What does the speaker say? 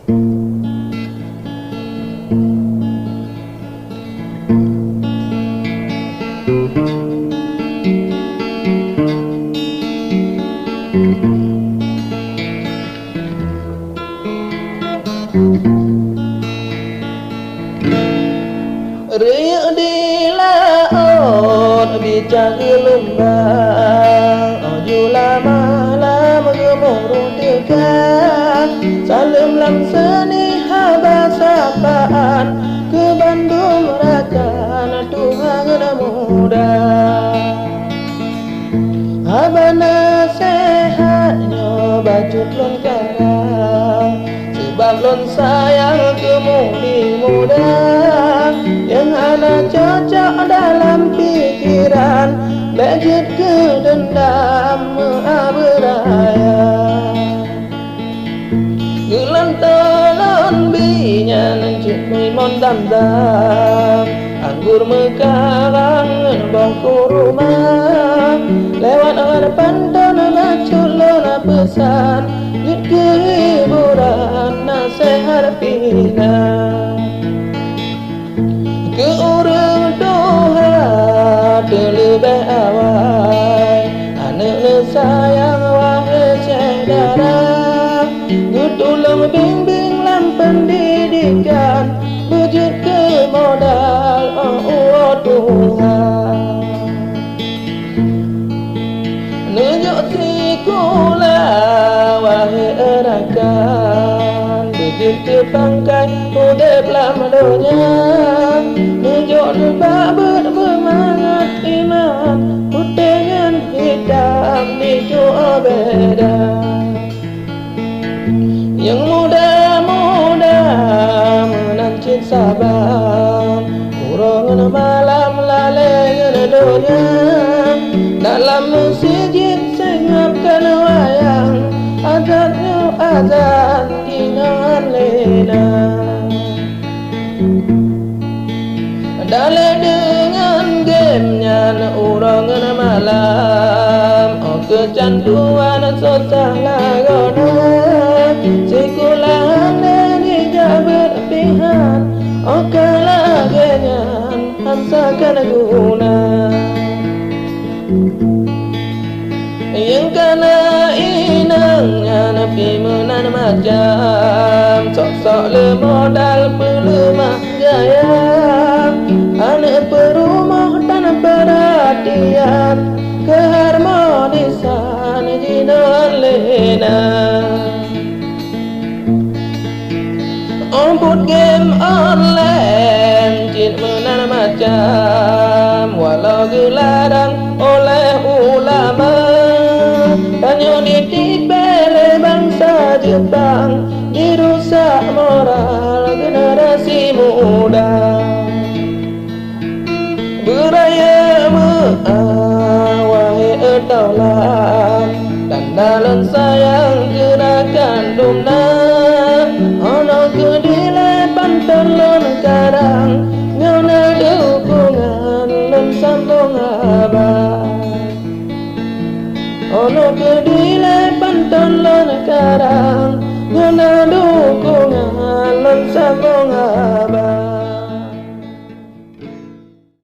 Raya di laut bicara lumbang Ojulah malam gemuruh dekat Salam lam seni haba sapaan Ke Bandung rakan Tuhan muda Haba nasihatnya bacut lon karang Sebab lon sayang kemudi muda Yang ada cocok dalam pikiran Bejit ke dendam beraya Gelan telon binyan Cik mimon dam-dam Anggur mekarang bangku rumah Lewat depan dan bacut lona pesan Git kehiburan nasihat pina Ke orang doha terlebih awal Anak sayang wahai saudara Tolong bimbing lam pendidikan Bejut ke modal Tuhan Nunjuk sekolah wahai rakan Bejut ke pangkai udep lam dunia Nunjuk lebak bersemangat iman Putengan hitam dijual beda Yang muda-muda menancit sabar Urangan malam lalai dunia Dalam masjid sengapkan wayang Azannya azan ingat lena Dalai dengan gamenya urangan malam Oh kecanduan susah lagona Sekolahan dan hijab berpihak Oh kelagenyan hamsakan guna Yang kana inangnya Nabi menan macam Sok-sok le modal pelemah gaya Anak perumah dan perhatian Keharmonisan jinan lena Omput game online Cik menan macam Walau gelarang oleh ulama Tanya ditipere bangsa Jepang Dirusak moral generasi muda Beraya wahai daulah